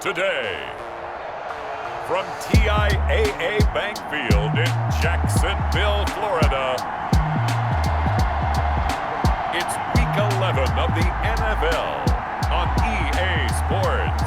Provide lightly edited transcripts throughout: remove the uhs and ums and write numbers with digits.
today. From TIAA Bank Field in Jacksonville, Florida, it's Week 11 of the NFL on EA Sports.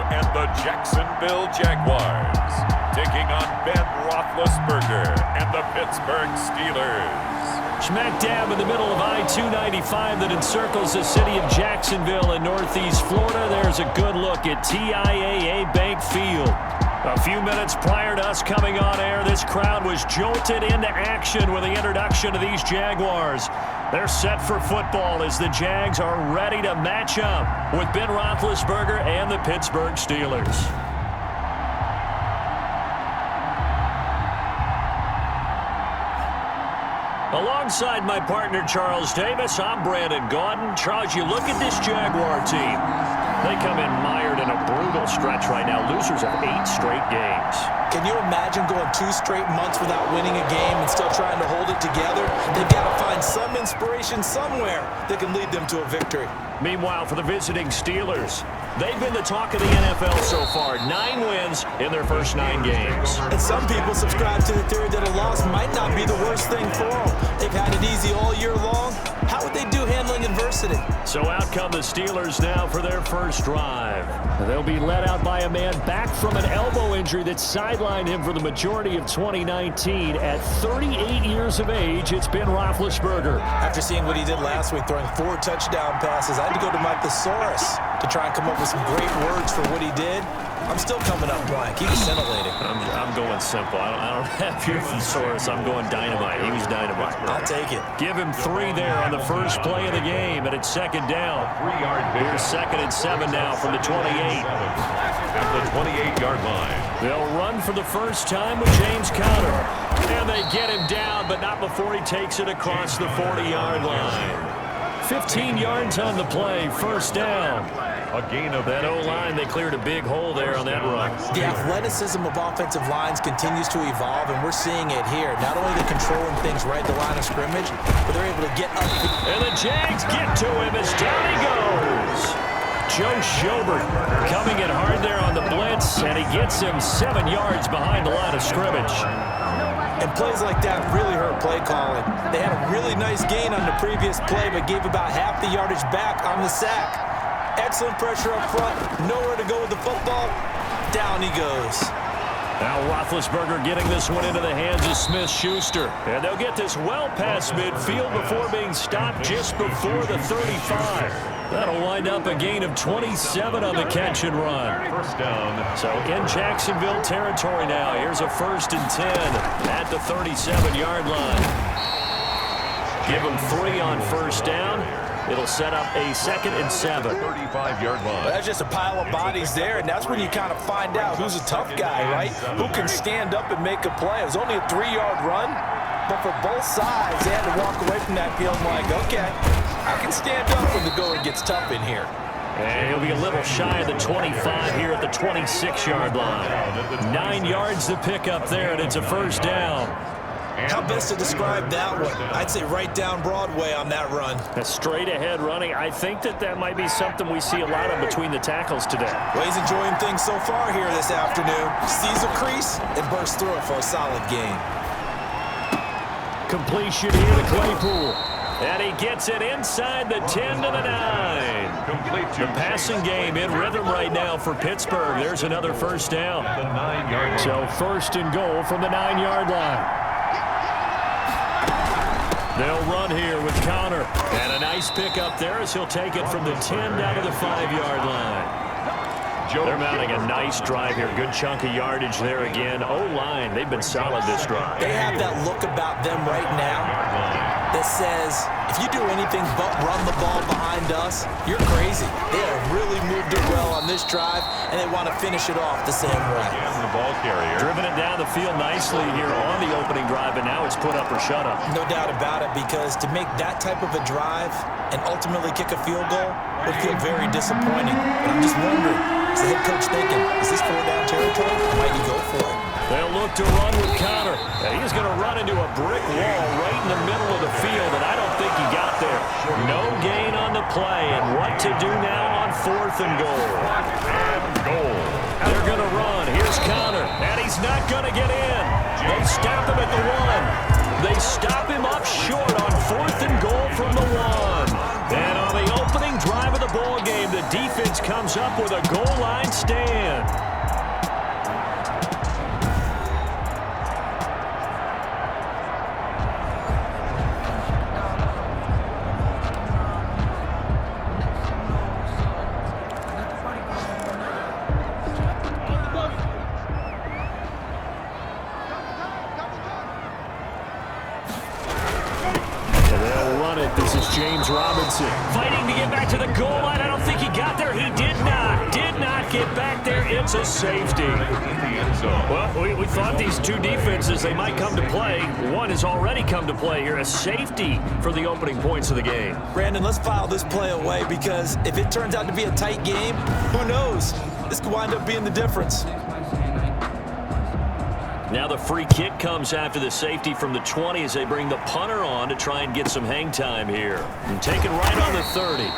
And the Jacksonville Jaguars taking on Ben Roethlisberger and the Pittsburgh Steelers. Smack dab in the middle of I-295 that encircles the city of Jacksonville in northeast Florida. There's a good look at TIAA Bank Field. A few minutes prior to us coming on air, this crowd was jolted into action with the introduction of these Jaguars. They're set for football as the Jags are ready to match up with Ben Roethlisberger and the Pittsburgh Steelers. Alongside my partner, Charles Davis, I'm Brandon Gaudin. Charles, you look at this Jaguar team. They come in mired in a brutal stretch right now. Losers of 8 straight games. Can you imagine going 2 straight months without winning a game and still trying to hold it together? They've got to find some inspiration somewhere that can lead them to a victory. Meanwhile, for the visiting Steelers, they've been the talk of the NFL so far. 9 wins in their first 9 games. And some people subscribe to the theory that a loss might not be the worst thing for them. They've had it easy all year long. How would they do handling adversity? So out come the Steelers now for their first drive. They'll be led out by a man back from an elbow injury that sidelined him for the majority of 2019. At 38 years of age, it's Ben Roethlisberger. After seeing what he did last week, throwing 4 touchdown passes, I had to go to my thesaurus to try and come up with some great words for what he did. I'm still coming up blank. He was scintillating. I'm going simple. I don't have your thesaurus. I'm going dynamite. He was dynamite. I'll take it. Give him 3 there on the first play of the game, and it's second down. Here's 2nd and 7 now from the 28. At the 28-yard line. They'll run for the first time with James Conner. And they get him down, but not before he takes it across the 40-yard line. 15 yards on the play, first down. A gain of that O-line. They cleared a big hole there on that run. The athleticism of offensive lines continues to evolve, and we're seeing it here. Not only are they controlling things right at the line of scrimmage, but they're able to get up. And the Jags get to him as down he goes. Joe Schobert coming in hard there on the blitz, and he gets him 7 yards behind the line of scrimmage. And plays like that really hurt play calling. They had a really nice gain on the previous play, but gave about half the yardage back on the sack. Excellent pressure up front. Nowhere to go with the football. Down he goes. Now Roethlisberger getting this one into the hands of Smith-Schuster. And they'll get this well past midfield before being stopped just before the 35. That'll wind up a gain of 27 on the catch and run. First down. So in Jacksonville territory now. Here's a 1st and 10 at the 37-yard line. Give them 3 on first down. It'll set up a 2nd and 7. 35-yard line. That's just a pile of bodies there, and that's when you kind of find out who's a tough guy, right? Who can stand up and make a play. It was only a 3-yard run, but for both sides, they had to walk away from that field like, okay, I can stand up when the going gets tough in here. And he'll be a little shy of the 25 here at the 26-yard line. 9 yards to pick up there, and it's a first down. How best to describe that one? I'd say right down Broadway on that run. A straight ahead running. I think that might be something we see a lot of between the tackles today. Well, he's enjoying things so far here this afternoon. Sees a crease and bursts through it for a solid gain. Completion here to Claypool. And he gets it inside the 10 to the 9. Complete to the passing game in rhythm right now for Pittsburgh. There's another first down. the 9-yard line. So 1st and goal from the 9-yard line. They'll run here with Conner. And a nice pick up there as he'll take it from the 10 down to the 5-yard line. They're mounting a nice drive here. Good chunk of yardage there again. O-line, they've been solid this drive. They have that look about them right now that that says if you do anything but run the ball behind us, you're crazy. They have really moved it well on this drive, and they want to finish it off the same way. And the ball carrier. Driven it down the field nicely here on the opening drive, and now it's put up or shut up. No doubt about it, because to make that type of a drive and ultimately kick a field goal would feel very disappointing. But I'm just wondering, is the head coach thinking, is this 4-down territory? Or might you go for it? They'll look to run with Connor. And he's going to run into a brick wall right in the middle of the field, and I don't think he got there. No gain on the play, and what to do now on 4th and goal. They're going to run. Here's Connor, and he's not going to get in. They stop him at the 1. They stop him up short on 4th and goal from the 1. And on the opening drive of the ball game, the defense comes up with a goal line stand. Fighting to get back to the goal line. I don't think he got there. He did not get back there. It's a safety. Well, we thought these two defenses, they might come to play. One has already come to play here. A safety for the opening points of the game. Brandon, let's file this play away, because if it turns out to be a tight game, who knows? This could wind up being the difference. Now the free kick comes after the safety from the 20 as they bring the punter on to try and get some hang time here. And taken right on the 30.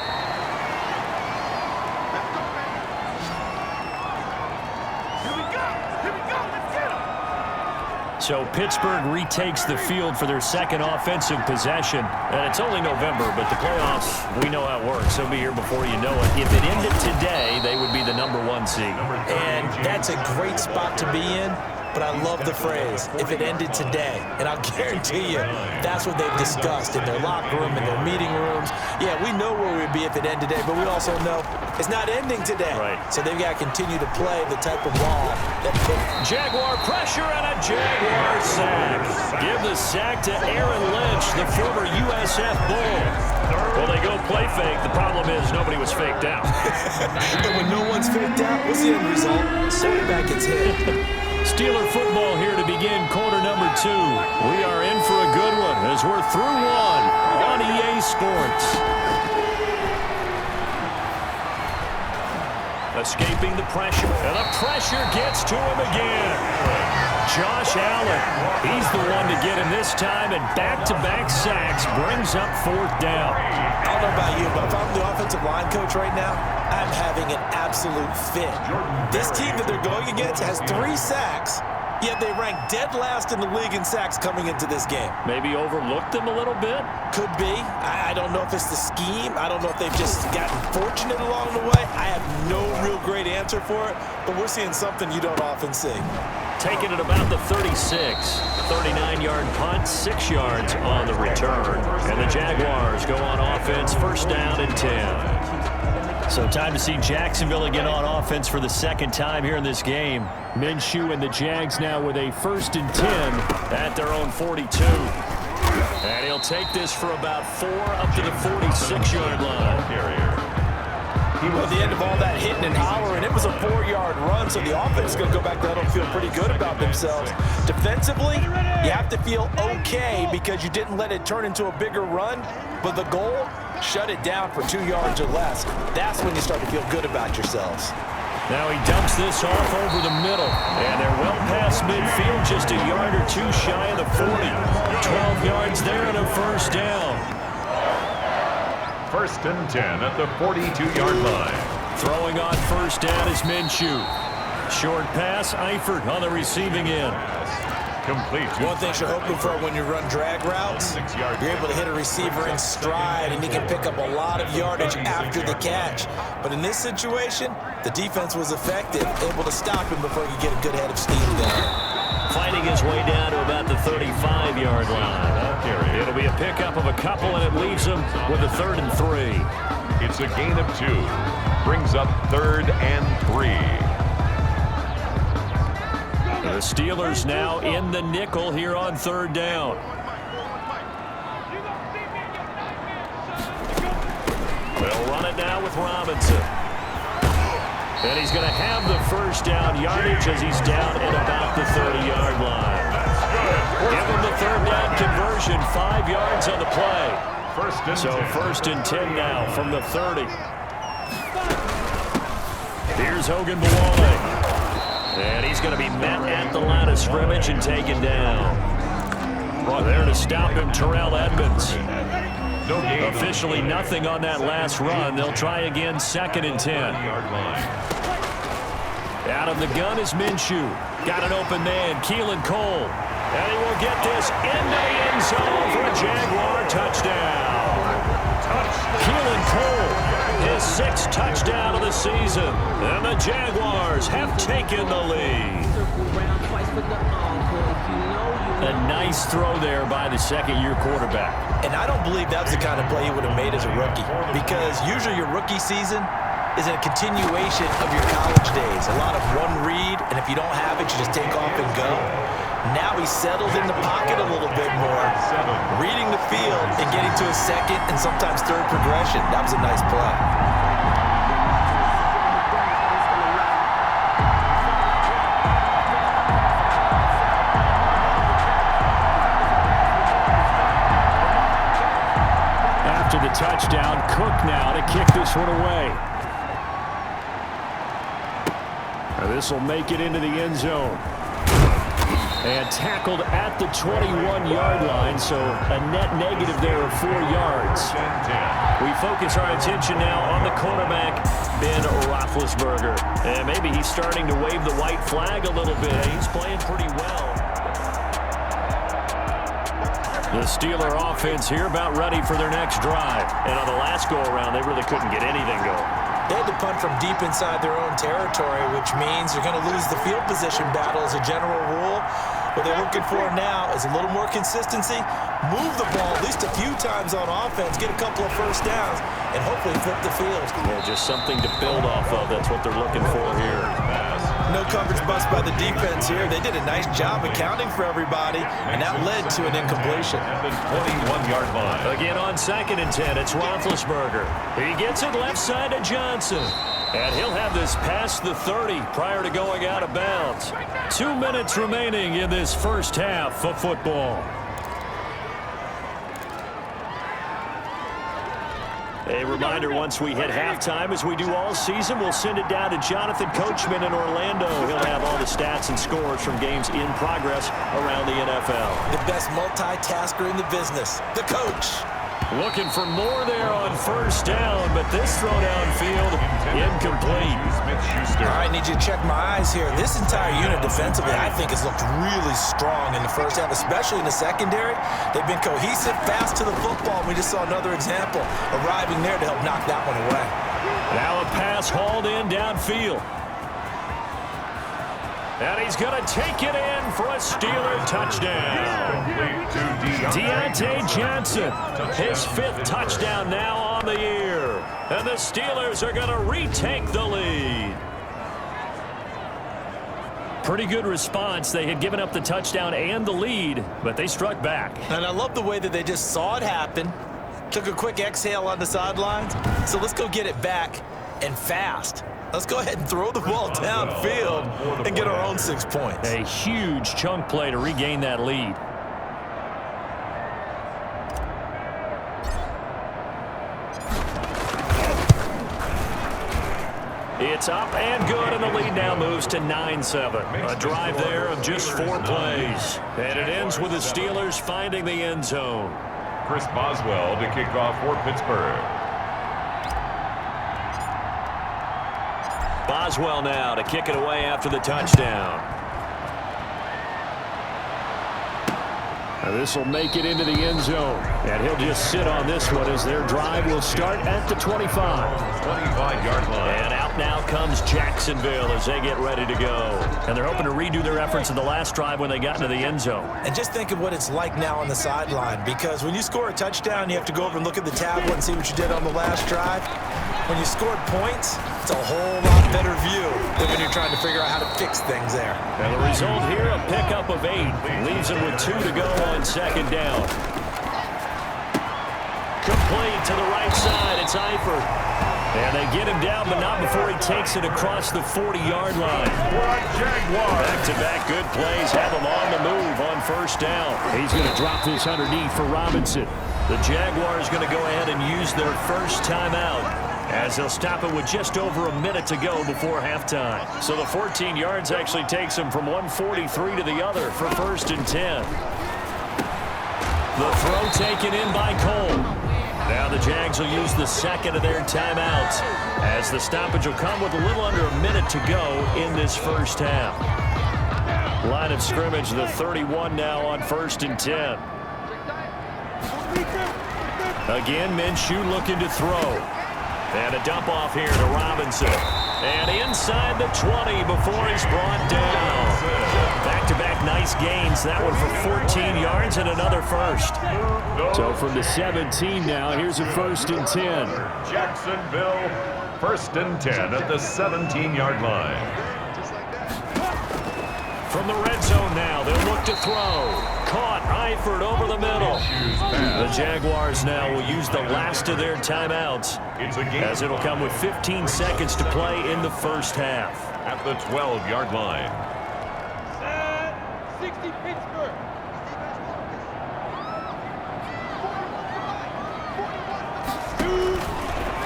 So Pittsburgh retakes the field for their second offensive possession. And it's only November, but the playoffs, we know how it works. They'll be here before you know it. If it ended today, they would be the #1 seed. And that's a great spot to be in. But I love the phrase, if it ended today. And I'll guarantee you, that's what they've discussed in their locker room, in their meeting rooms. Yeah, we know where we'd be if it ended today, but we also know it's not ending today. Right. So they've got to continue to play the type of ball that Jaguar pressure and a Jaguar sack. Give the sack to Aaron Lynch, the former USF Bull. Well, they go play fake. The problem is nobody was faked out. And when no one's faked out, what's the end result? Quarterback gets hit. Steeler football here to begin quarter number 2. We are in for a good one as we're through 1 on EA Sports. Escaping the pressure, and the pressure gets to him again. Josh Allen, he's the one to get him this time, and back-to-back sacks brings up 4th down. I don't know about you, but if I'm the offensive line coach right now, I'm having an absolute fit. This team that they're going against has 3 sacks, yet they rank dead last in the league in sacks coming into this game. Maybe overlooked them a little bit? Could be. I don't know if it's the scheme. I don't know if they've just gotten fortunate along the way. I have no real great answer for it, but we're seeing something you don't often see. Taking it about the 36. 39-yard punt, 6 yards on the return. And the Jaguars go on offense, 1st down and 10. So time to see Jacksonville again on offense for the second time here in this game. Minshew and the Jags now with a 1st and 10 at their own 42. And he'll take this for about 4 up to the 46-yard line. At the end of all that hitting and hollering, it was a 4-yard run, so the offense is going to go back there and feel pretty good about themselves. Defensively, you have to feel okay because you didn't let it turn into a bigger run, but the goal, shut it down for 2 yards or less. That's when you start to feel good about yourselves. Now he dumps this off over the middle, and they're well past midfield, just a yard or 2 shy of the 40. 12 yards there and a 1st down. 1st and 10 at the 42-yard line. Throwing on 1st down is Minshew. Short pass, Eifert on the receiving end. Complete. One thing you're hoping for when you run drag routes, you're able to hit a receiver in stride, and he can pick up a lot of yardage after the catch. But in this situation, the defense was effective, able to stop him before he could get a good head of steam going. Fighting his way down to about the 35-yard line. It'll be a pickup of a couple, and it leaves him with a 3rd and 3. It's a gain of 2. Brings up 3rd and 3. The Steelers now in the nickel here on 3rd down. They'll run it now with Robinson. And he's going to have the first down yardage as he's down at about the 30-yard line. Give him the third down conversion, 5 yards on the play. So first and 10 now from the 30. Here's Hogan Bawale. And he's going to be met at the line of scrimmage and taken down. Well, there to stop him, Terrell Edmonds. Officially nothing on that last run. They'll try again, 2nd and 10. Out of the gun is Minshew. Got an open man, Keelan Cole. And he will get this into the end zone for a Jaguar touchdown. Keelan Cole, his 6th touchdown of the season. And the Jaguars have taken the lead. A nice throw there by the second-year quarterback. And I don't believe that was the kind of play he would have made as a rookie, because usually your rookie season is a continuation of your college days. A lot of one read, and if you don't have it, you just take off and go. Now he's settled in the pocket a little bit more, reading the field and getting to his second and sometimes third progression. That was a nice play. After the touchdown, Cook now to kick this one away. This will make it into the end zone. And tackled at the 21-yard line, so a net negative there of 4 yards. We focus our attention now on the quarterback, Ben Roethlisberger. And maybe he's starting to wave the white flag a little bit. He's playing pretty well. The Steeler offense here about ready for their next drive. And on the last go-around, they really couldn't get anything going. They had to punt from deep inside their own territory, which means you're going to lose the field position battle as a general rule. What they're looking for now is a little more consistency, move the ball at least a few times on offense, get a couple of first downs, and hopefully flip the field. Yeah, just something to build off of. That's what they're looking for here. No coverage bust by the defense here. They did a nice job accounting for everybody, and that led to an incompletion. 21-yard line. Again on 2nd and 10, it's Roethlisberger. He gets it left side to Johnson. And he'll have this past the 30 prior to going out of bounds. 2 minutes remaining in this first half of football. A reminder, once we hit halftime, as we do all season, we'll send it down to Jonathan Coachman in Orlando. He'll have all the stats and scores from games in progress around the NFL. The best multitasker in the business, the coach. Looking for more there on first down, but this throw downfield incomplete. All right, need you to check my eyes here. This entire unit defensively, I think, has looked really strong in the first half, especially in the secondary. They've been cohesive, fast to the football. We just saw another example arriving there to help knock that one away. Now a pass hauled in downfield. And he's going to take it in for a Steeler touchdown. Deontay Johnson, his 5th touchdown now on the year. And the Steelers are going to retake the lead. Pretty good response. They had given up the touchdown and the lead, but they struck back. And I love the way that they just saw it happen, took a quick exhale on the sidelines. So let's go get it back and fast. Let's go ahead and throw the ball downfield and get our own 6 points. A huge chunk play to regain that lead. It's up and good, and the lead now moves to 9-7. A drive there of just 4 plays. And it ends with the Steelers finding the end zone. Chris Boswell to kick off for Pittsburgh. Boswell now to kick it away after the touchdown. This will make it into the end zone. And he'll just sit on this one as their drive will start at the 25. 25-yard line. And out now comes Jacksonville as they get ready to go. And they're hoping to redo their efforts in the last drive when they got into the end zone. And just think of what it's like now on the sideline, because when you score a touchdown, you have to go over and look at the tablet and see what you did on the last drive. When you scored points, it's a whole lot better view than when you're trying to figure out how to fix things there. And the result here, a pickup of 8. Leaves them with 2 to go on second down. Complete to the right side. It's Eifert. And they get him down, but not before he takes it across the 40-yard line. Back-to-back good plays have him on the move on first down. He's going to drop this underneath for Robinson. The Jaguars going to go ahead and use their first timeout, as they'll stop it with just over a minute to go before halftime. So the 14 yards actually takes them from 143 to the other for 1st and 10. The throw taken in by Cole. Now the Jags will use the second of their timeouts, as the stoppage will come with a little under a minute to go in this first half. Line of scrimmage, the 31 now on 1st and 10. Again, Minshew looking to throw. And a dump off here to Robinson. And inside the 20 before he's brought down. Back-to-back nice gains. That one for 14 yards and another first. So from the 17 now, here's a 1st and 10. Jacksonville, 1st and 10 at the 17-yard line. From the red zone now, they'll look to throw. Caught, Eifert over the middle. The Jaguars now will use the last of their timeouts, as it'll come with 15 seconds to play in the first half. At the 12-yard line. 60 Pittsburgh.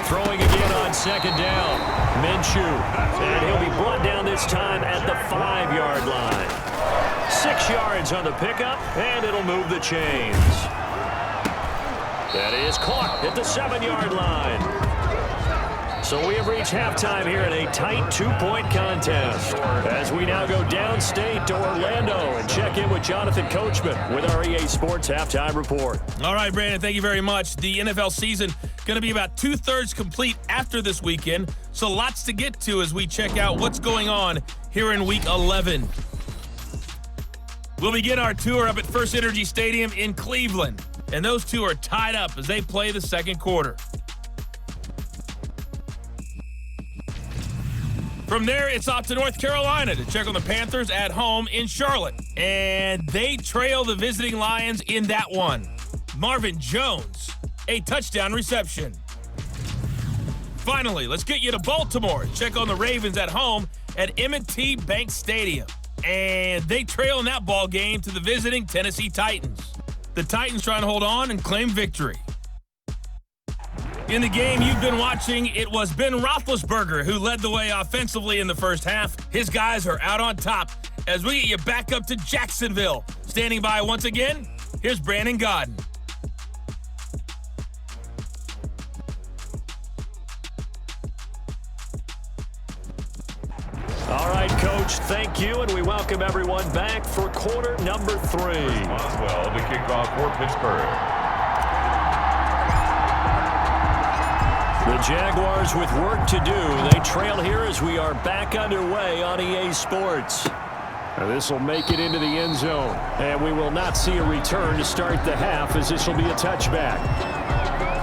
Throwing again on second down. Minshew. And he'll be brought down this time at the 5-yard line. 6 yards on the pickup, and it'll move the chains. That is caught at the 7-yard line. So we have reached halftime here in a tight 2-point contest, as we now go downstate to Orlando and check in with Jonathan Coachman with our EA Sports Halftime Report. All right, Brandon, thank you very much. The NFL season going to be about 2/3 complete after this weekend, so lots to get to as we check out what's going on here in Week 11. We'll begin our tour up at First Energy Stadium in Cleveland, and those two are tied up as they play the second quarter. From there, it's off to North Carolina to check on the Panthers at home in Charlotte. And they trail the visiting Lions in that one. Marvin Jones, a touchdown reception. Finally, let's get you to Baltimore. Check on the Ravens at home at M&T Bank Stadium. And they trail in that ball game to the visiting Tennessee Titans. The Titans trying to hold on and claim victory. In the game you've been watching, it was Ben Roethlisberger who led the way offensively in the first half. His guys are out on top as we get you back up to Jacksonville. Standing by once again, here's Brandon Godden. All right, Coach, thank you, and we welcome everyone back for quarter number 3. Boswell to kick off for Pittsburgh. The Jaguars with work to do. They trail here as we are back underway on EA Sports. This will make it into the end zone, and we will not see a return to start the half, as this will be a touchback.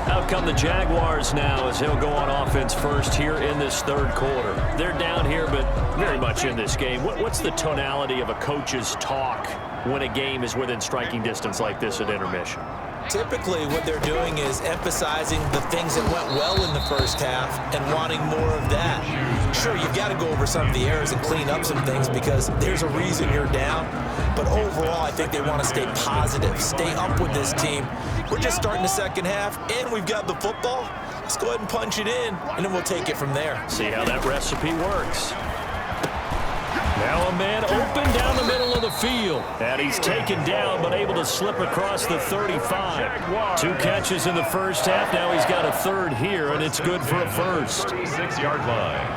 Out come the Jaguars now as he'll go on offense first here in this third quarter. They're down here, but very much in this game. What's the tonality of a coach's talk when a game is within striking distance like this at intermission? Typically, what they're doing is emphasizing the things that went well in the first half and wanting more of that. Sure, you've got to go over some of the errors and clean up some things because there's a reason you're down. But overall, I think they want to stay positive, stay up with this team. We're just starting the second half, and we've got the football. Let's go ahead and punch it in, and then we'll take it from there. See how that recipe works. Now a man open down the middle of the field. And he's taken down, but able to slip across the 35. 2 catches in the first half. Now he's got a third here, and it's good for a first. 36-yard line.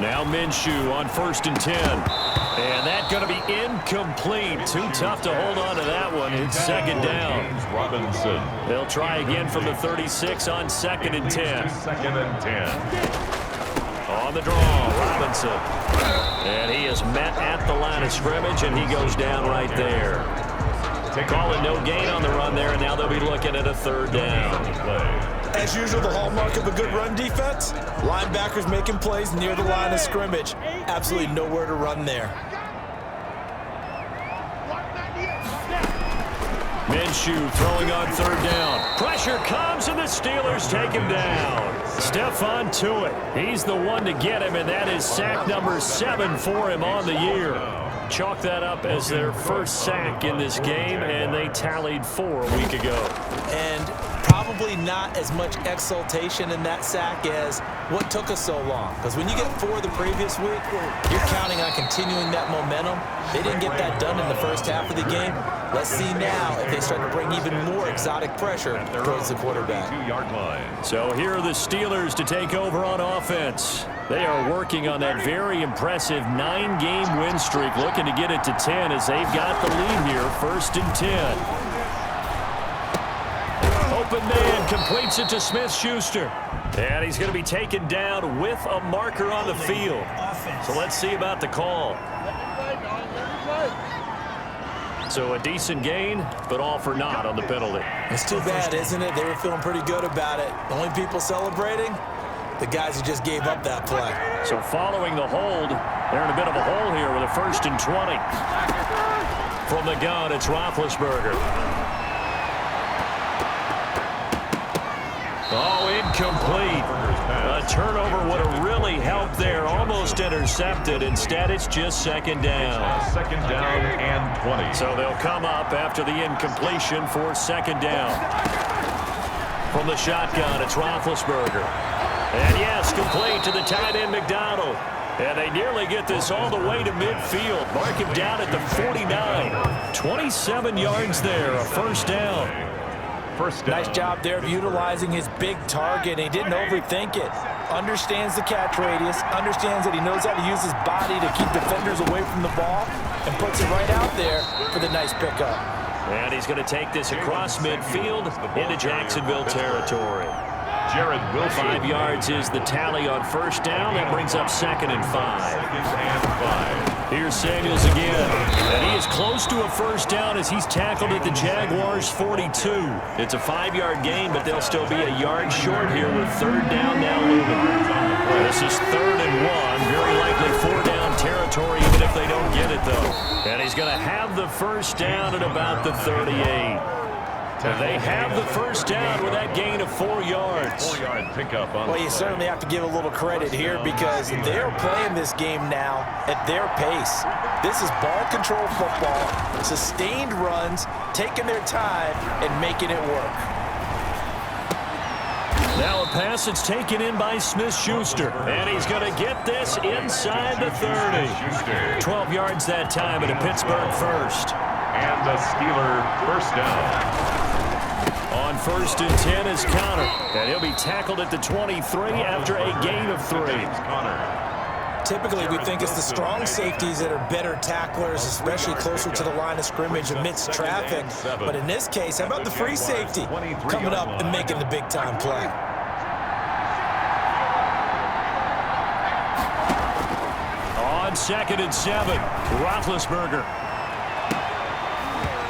Now Minshew on 1st and 10. And that's going to be incomplete. Too tough to hold on to that one. It's second down. Robinson. They'll try again from the 36 on 2nd and 10. 2nd and 10. On the draw, Robinson. And he is met at the line of scrimmage, and he goes down right there. Call it no gain on the run there, and now they'll be looking at a third down. As usual, the hallmark of a good run defense, linebackers making plays near the line of scrimmage. Absolutely nowhere to run there. Minshew throwing on third down. Pressure comes, and the Steelers take him down. Stephon Tuitt, he's the one to get him, and that is sack number 7 for him on the year. Chalk that up as their first sack in this game, and they tallied 4 a week ago. And probably not as much exultation in that sack as what took us so long. Because when you get 4 the previous week, you're counting on continuing that momentum. They didn't get that done in the first half of the game. Let's see now if they start to bring even more exotic pressure towards the quarterback. So here are the Steelers to take over on offense. They are working on that very impressive 9-game win streak, looking to get it to 10 as they've got the lead here, 1st and 10. Open man completes it to Smith-Schuster. And he's going to be taken down with a marker on the field. So let's see about the call. So a decent gain, but all for naught on the penalty. It's too bad, isn't it? They were feeling pretty good about it. The only people celebrating, the guys who just gave up that play. So following the hold, they're in a bit of a hole here with a 1st and 20. From the gun, it's Roethlisberger. Oh, incomplete. A turnover would have really helped there. Almost intercepted. Instead, it's just 2nd down. 2nd down and 20. So they'll come up after the incompletion for 2nd down. From the shotgun, it's Roethlisberger. And yes, complete to the tight end, McDonald. And they nearly get this all the way to midfield. Mark him down at the 49. 27 yards there, a 1st down. Nice job there of utilizing his big target. He didn't overthink it. Understands the catch radius. Understands that he knows how to use his body to keep defenders away from the ball. And puts it right out there for the nice pickup. And he's going to take this across midfield into Jacksonville territory. 5 yards is the tally on 1st down. That brings up 2nd and 5. Here's Samuels again. And he is close to a 1st down as he's tackled at the Jaguars' 42. It's a 5-yard gain, but they'll still be a yard short here with 3rd down now looming. This is 3rd and 1. Very likely 4-down territory, even if they don't get it, though. And he's going to have the 1st down at about the 38. They have the 1st down with that gain of 4 yards. 4-yard pickup on. Well, you certainly have to give a little credit here because they're playing this game now at their pace. This is ball control football, sustained runs, taking their time and making it work. Now a pass that's taken in by Smith-Schuster. And he's going to get this inside the 30. 12 yards that time at a Pittsburgh 1st. And a Steeler 1st down. On 1st and 10 is Connor. And he'll be tackled at the 23 after a gain of 3. Typically, we think it's the strong safeties that are better tacklers, especially closer to the line of scrimmage amidst traffic. But in this case, how about the free safety coming up and making the big-time play? On 2nd and 7, Roethlisberger.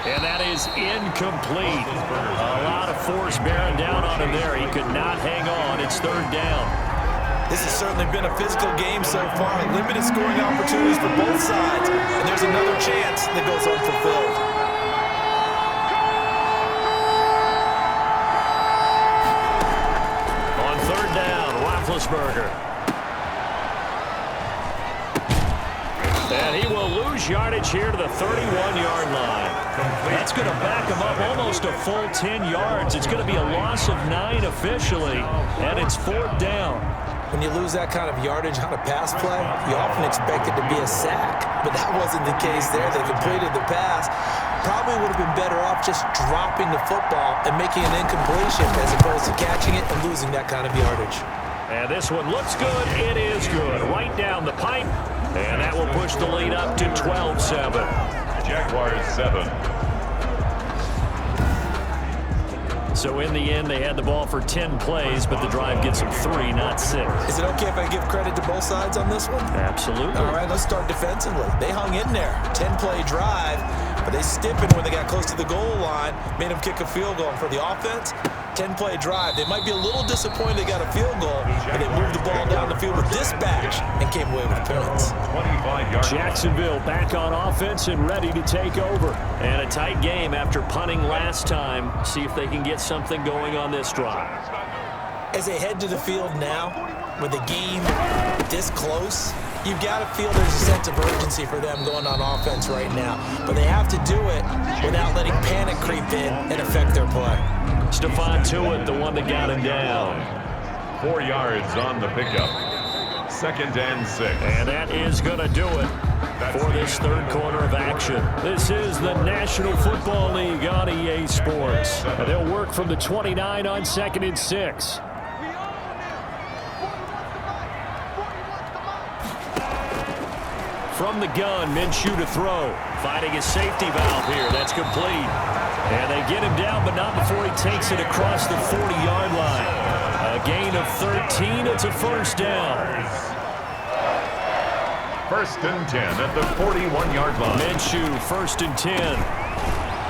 And that is incomplete. A lot of force bearing down on him there. He could not hang on. It's 3rd down. This has certainly been a physical game so far. Limited scoring opportunities for both sides. And there's another chance that goes unfulfilled. On 3rd down, Roethlisberger. And he will lose yardage here to the 31-yard line. That's going to back him up almost a full 10 yards. It's going to be a loss of 9 officially, and it's 4th down. When you lose that kind of yardage on a pass play, you often expect it to be a sack. But that wasn't the case there. They completed the pass. Probably would have been better off just dropping the football and making an incompletion as opposed to catching it and losing that kind of yardage. And this one looks good. It is good. Right down the pipe. And that will push the lead up to 12-7. Jaguars 7. So in the end, they had the ball for 10 plays, but the drive gets them 3, not 6. Is it okay if I give credit to both sides on this one? Absolutely. All right, let's start defensively. They hung in there. 10-play drive. but they stiffened when they got close to the goal line, made them kick a field goal. And for the offense, 10-play drive. They might be a little disappointed they got a field goal, but they moved the ball down the field with dispatch and came away with points. Jacksonville back on offense and ready to take over. And a tight game after punting last time. See if they can get something going on this drive. As they head to the field now, with the game this close, you've got to feel there's a sense of urgency for them going on offense right now. But they have to do it without letting panic creep in and affect their play. Stephon Tuitt, the one that got him down. 4 yards on the pickup. 2nd and 6. And that is going to do it for this third quarter of action. This is the National Football League on EA Sports. And they'll work from the 29 on 2nd and 6. From the gun, Minshew to throw. Finding his safety valve here. That's complete. And they get him down, but not before he takes it across the 40-yard line. A gain of 13. It's a first down. 1st and 10 at the 41-yard line. Minshew, 1st and 10.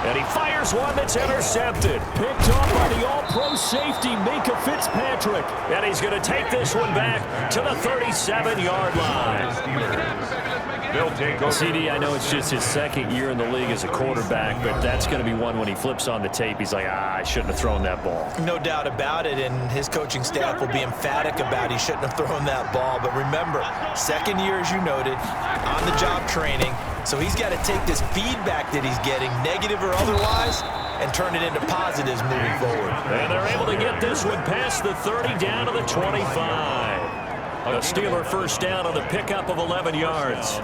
And he fires one that's intercepted. Picked off by the all-pro safety, Mika Fitzpatrick. And he's going to take this one back to the 37-yard line. They'll take over. CD, I know it's just his 2nd year in the league as a quarterback, but that's going to be one when he flips on the tape, he's like, I shouldn't have thrown that ball. No doubt about it, and his coaching staff will be emphatic about he shouldn't have thrown that ball. But remember, 2nd year, as you noted, on-the-job training, so he's got to take this feedback that he's getting, negative or otherwise, and turn it into positives moving forward. And they're able to get this one past the 30 down to the 25. A Steeler first down on the pickup of 11 yards.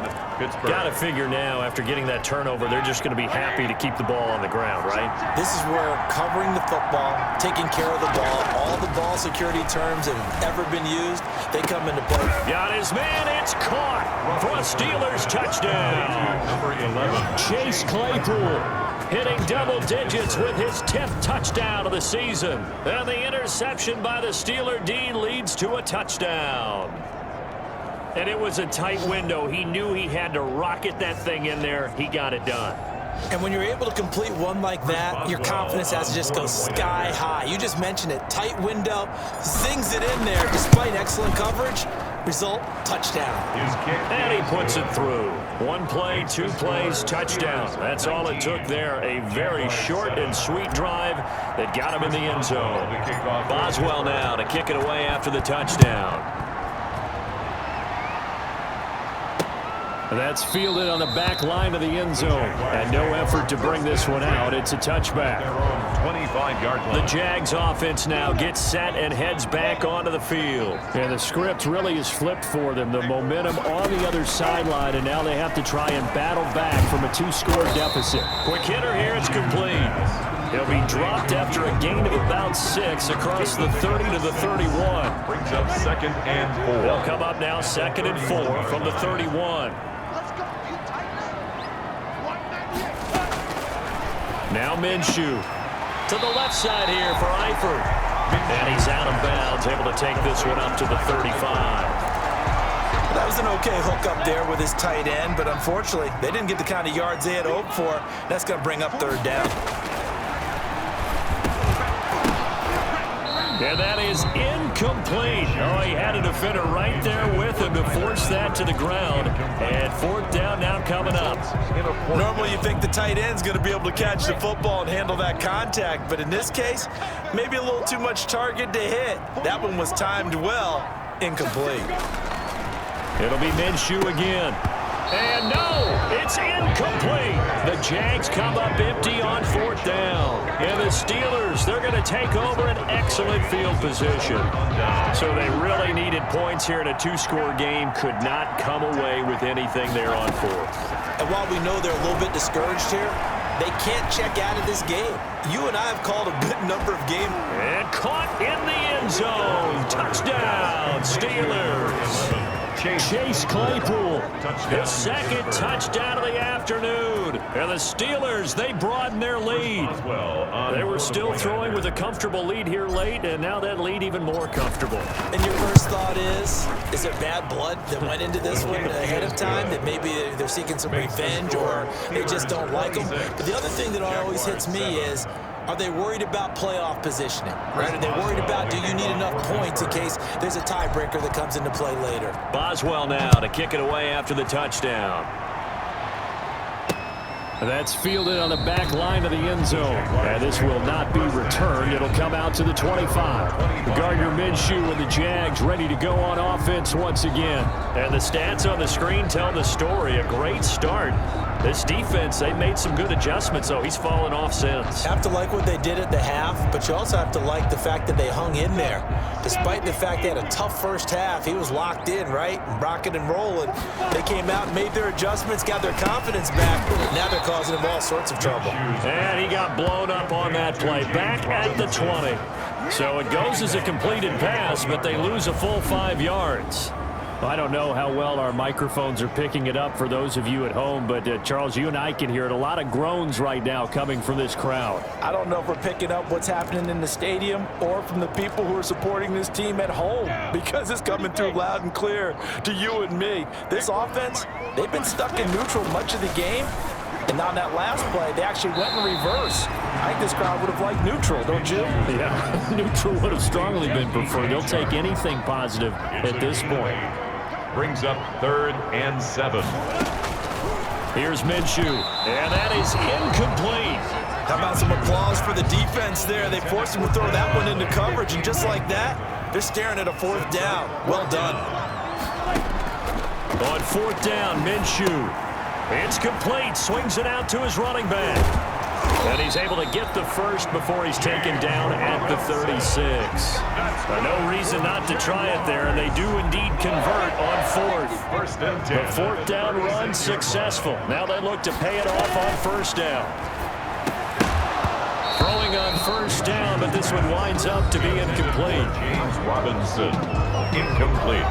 Got to figure now, after getting that turnover, they're just going to be happy to keep the ball on the ground, right? This is where covering the football, taking care of the ball, all the ball security terms that have ever been used, they come into play. Got his man, it's caught for a Steelers touchdown. Number 11. Chase Claypool hitting double digits with his 10th touchdown of the season. And the interception by the Steeler D leads to a touchdown. And it was a tight window. He knew he had to rocket that thing in there. He got it done. And when you're able to complete one like that, your confidence has to just go sky high. You just mentioned it. Tight window, zings it in there despite excellent coverage. Result, touchdown. And he puts it through. 1 play, 2 plays, touchdown. That's all it took there. A very short and sweet drive that got him in the end zone. Boswell now to kick it away after the touchdown. That's fielded on the back line of the end zone. And no effort to bring this one out. It's a touchback. 25-yard line. The Jags offense now gets set and heads back onto the field. And the script really is flipped for them. The momentum on the other sideline, and now they have to try and battle back from a 2-score deficit. Quick hitter here, it's complete. He'll be dropped after a gain of about 6 across the 30 to the 31. Brings up 2nd and 4. They'll come up now 2nd and 4 from the 31. Now Minshew to the left side here for Eifert. And he's out of bounds, able to take this one up to the 35. That was an okay hook up there with his tight end, but unfortunately, they didn't get the kind of yards they had hoped for. That's going to bring up 3rd down. And that is incomplete. Oh, he had a defender right there with him to force that to the ground. And 4th down now coming up. Normally you think the tight end's going to be able to catch the football and handle that contact, but in this case, maybe a little too much target to hit. That one was timed well, incomplete. It'll be Minshew again. And no, it's incomplete. The Jags come up empty on 4th down. And the Steelers, they're going to take over an excellent field position. So they really needed points here in a 2-score game. Could not come away with anything there on 4th. And while we know they're a little bit discouraged here, they can't check out of this game. You and I have called a good number of games. And caught in the end zone. Touchdown, Steelers. Chase Claypool, his second touchdown of the afternoon. And the Steelers, they broaden their lead. They were still throwing with a comfortable lead here late, and now that lead even more comfortable. And your first thought is there bad blood that went into this one ahead of time, that maybe they're seeking some revenge or they just don't like them? But the other thing that always hits me is, are they worried about playoff positioning? Right? Are they worried about, do you need enough points in case there's a tiebreaker that comes into play later? Boswell now to kick it away after the touchdown. That's fielded on the back line of the end zone. And this will not be returned. It'll come out to the 25. Gardner Minshew and the Jags ready to go on offense once again. And the stats on the screen tell the story. A great start. This defense, they made some good adjustments, though. He's fallen off since. Have to like what they did at the half, but you also have to like the fact that they hung in there. Despite the fact they had a tough first half, he was locked in, right? Rocking and rolling. They came out and made their adjustments, got their confidence back. Now they're causing him all sorts of trouble. And he got blown up on that play, back at the 20. So it goes as a completed pass, but they lose a full 5 yards. I don't know how well our microphones are picking it up for those of you at home, but Charles, you and I can hear it. A lot of groans right now coming from this crowd. I don't know if we're picking up what's happening in the stadium or from the people who are supporting this team at home, because it's coming through loud and clear to you and me. This offense, they've been stuck in neutral much of the game, and on that last play, they actually went in reverse. I think this crowd would have liked neutral, don't you? Yeah, neutral would have strongly been preferred. They'll take anything positive at this point. Brings up 3rd and 7. Here's Minshew, and that is incomplete. How about some applause for the defense there? They forced him to throw that one into coverage, and just like that, they're staring at a 4th down. Well done. On 4th down, Minshew. It's complete, swings it out to his running back. And he's able to get the first before he's taken down at the 36. No reason not to try it there, and they do indeed convert on 4th. The 4th down run successful. Now they look to pay it off on 1st down. Throwing on 1st down, but this one winds up to be incomplete. James Robinson, incomplete.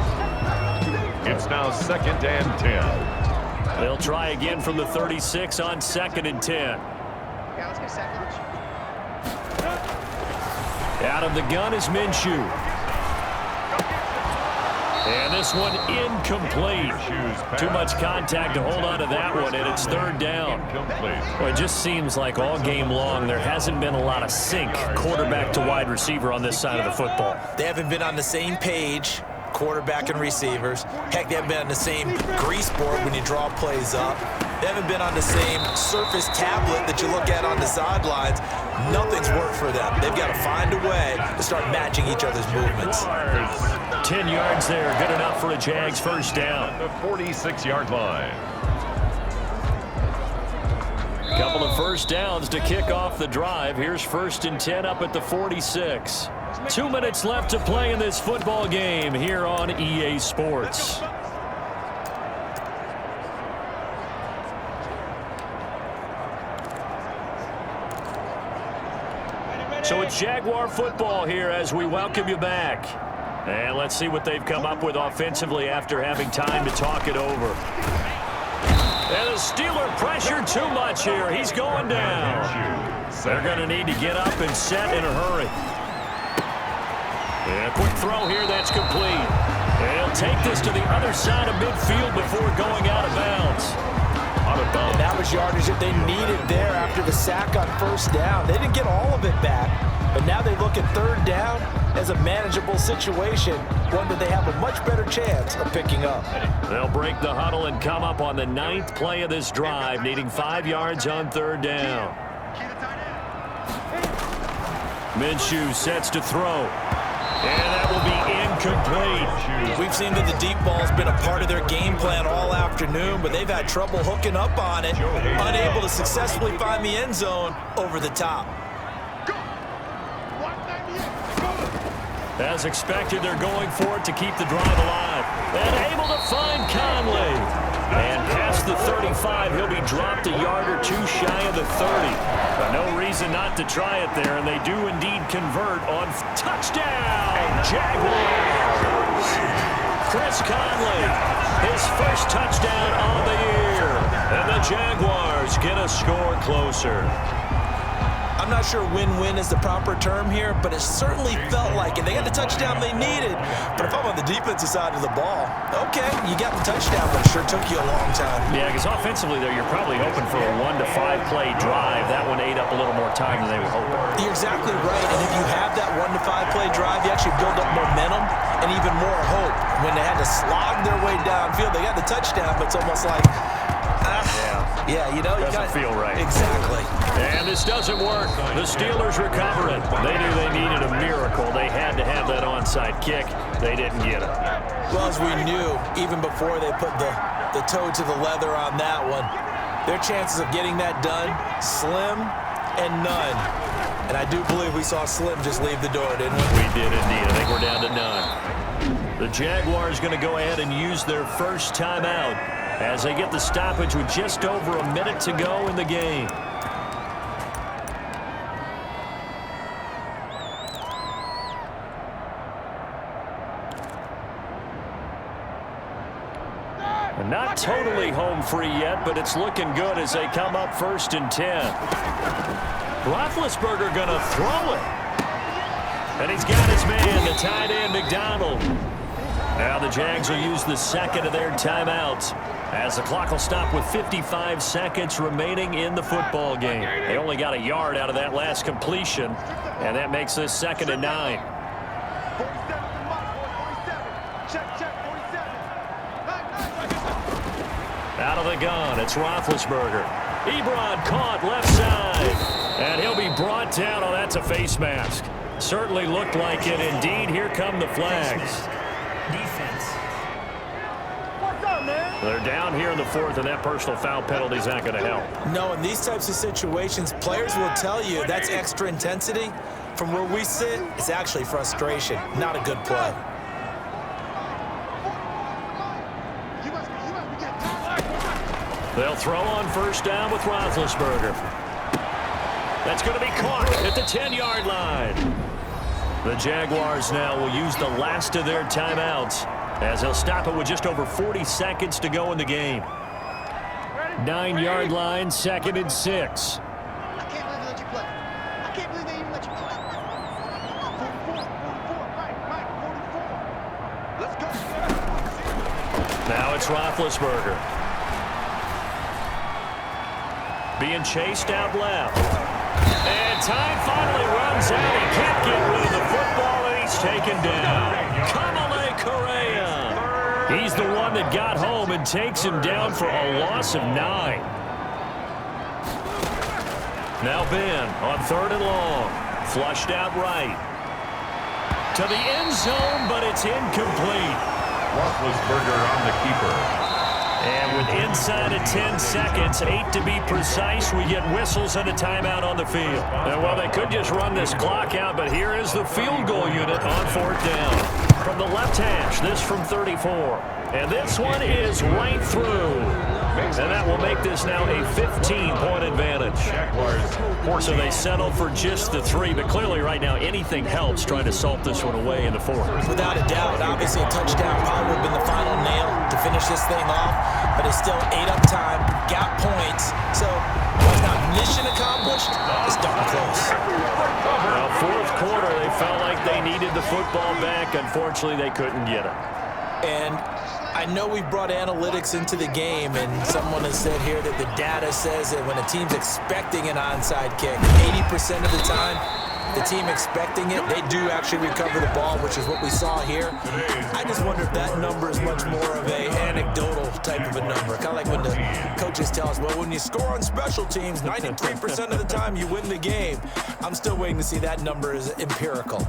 It's now 2nd and 10. They'll try again from the 36 on 2nd and 10. Yeah, let's go second. Out of the gun is Minshew. And this one incomplete. Too much contact to hold on to that one, and it's 3rd down. Well, it just seems like all game long there hasn't been a lot of sync quarterback to wide receiver on this side of the football. They haven't been on the same page, quarterback and receivers. Heck, they haven't been on the same grease board when you draw plays up. They haven't been on the same surface tablet that you look at on the sidelines. Nothing's worked for them. They've got to find a way to start matching each other's movements. 10 yards there, good enough for a Jags 1st down. The 46-yard line. Couple of 1st downs to kick off the drive. Here's 1st and 10 up at the 46. 2 minutes left to play in this football game here on EA Sports. So it's Jaguar football here as we welcome you back. And let's see what they've come up with offensively after having time to talk it over. And the Steeler pressure too much here. He's going down. They're going to need to get up and set in a hurry. And a quick throw here, that's complete. They'll take this to the other side of midfield before going out of bounds. And that was yardage that they needed there after the sack on 1st down. They didn't get all of it back, but now they look at 3rd down as a manageable situation, one that they have a much better chance of picking up. They'll break the huddle and come up on the 9th play of this drive, needing 5 yards on 3rd down. Minshew sets to throw. And that will be incomplete. We've seen that the deep ball's been a part of their game plan all afternoon, but they've had trouble hooking up on it, unable to successfully find the end zone over the top. As expected, they're going for it to keep the drive alive. And able to find Conley. And past the 35, he'll be dropped a yard or two shy of the 30. But no reason not to try it there, and they do indeed convert on touchdown, Jaguars. Chris Conley, his first touchdown on the year. And the Jaguars get a score closer. I'm not sure win-win is the proper term here, but it certainly felt like it. They got the touchdown they needed. But if I'm on the defensive side of the ball, okay, you got the touchdown, but it sure took you a long time. Yeah, because offensively, though, you're probably hoping for a 1 to 5 play drive. That one ate up a little more time than they were hoping. You're exactly right. And if you have that 1 to 5 play drive, you actually build up momentum and even more hope. When they had to slog their way downfield, they got the touchdown, but it's almost like, yeah, you know, you doesn't feel right. Exactly. And this doesn't work. The Steelers recover it. They knew they needed a miracle. They had to have that onside kick. They didn't get it. Well, as we knew, even before they put the toe to the leather on that one, their chances of getting that done, slim and none. And I do believe we saw Slim just leave the door, didn't we? We did indeed. I think we're down to none. The Jaguars going to go ahead and use their first timeout as they get the stoppage with just over a minute to go in the game. Not totally home free yet, but it's looking good as they come up 1st and 10. Roethlisberger going to throw it. And he's got his man, the tight end, McDonald. Now the Jags will use the second of their timeouts as the clock will stop with 55 seconds remaining in the football game. They only got a yard out of that last completion, and that makes this 2nd and 9. Out of the gun, it's Roethlisberger. Ebron caught left side, and he'll be brought down. Oh, that's a face mask. Certainly looked like it. Indeed, here come the flags. Defense. They're down here in the 4th, and that personal foul penalty is not going to help. No, in these types of situations, players will tell you that's extra intensity. From where we sit, it's actually frustration, not a good play. They'll throw on 1st down with Roethlisberger. That's going to be caught at the 10-yard line. The Jaguars now will use the last of their timeouts as they'll stop it with just over 40 seconds to go in the game. 9-yard line, 2nd and 6. I can't believe they let you play. I can't believe they even let you play. 44. Now it's Roethlisberger. Being chased out left. And time finally runs out. He can't get rid of the football, and he's taken down. Kamale Correa. He's the one that got home and takes him down for a loss of 9. Now Ben on 3rd and long. Flushed out right. To the end zone, but it's incomplete. Roethlisberger on the keeper. And with inside of 10 seconds, 8 to be precise, we get whistles and a timeout on the field. And well, they could just run this clock out, but here is the field goal unit on 4th down. From the left hash, this from 34. And this one is right through. And that will make this now a 15-point advantage. So they settle for just the 3, but clearly right now anything helps trying to salt this one away in the 4th. Without a doubt, obviously a touchdown probably would have been the final nail to finish this thing off, but it's still ate up time, got points, so was not mission accomplished, it's darn close. Well, 4th quarter, they felt like they needed the football back. Unfortunately, they couldn't get it. And I know we've brought analytics into the game, and someone has said here that the data says that when a team's expecting an onside kick, 80% of the time, the team expecting it, they do actually recover the ball, which is what we saw here. I just wonder if that number is much more of a anecdotal type of a number. Kind of like when the coaches tell us, well, when you score on special teams, 93% of the time you win the game. I'm still waiting to see that number is empirical.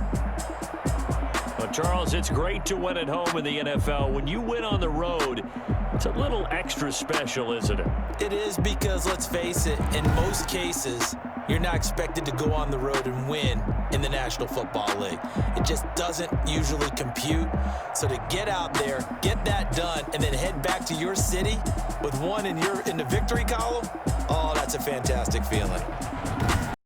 Well, Charles, it's great to win at home in the NFL. When you win on the road, it's a little extra special, isn't it? It is, because, let's face it, in most cases, you're not expected to go on the road and win in the National Football League. It just doesn't usually compute. So to get out there, get that done, and then head back to your city with one in the victory column, oh, that's a fantastic feeling.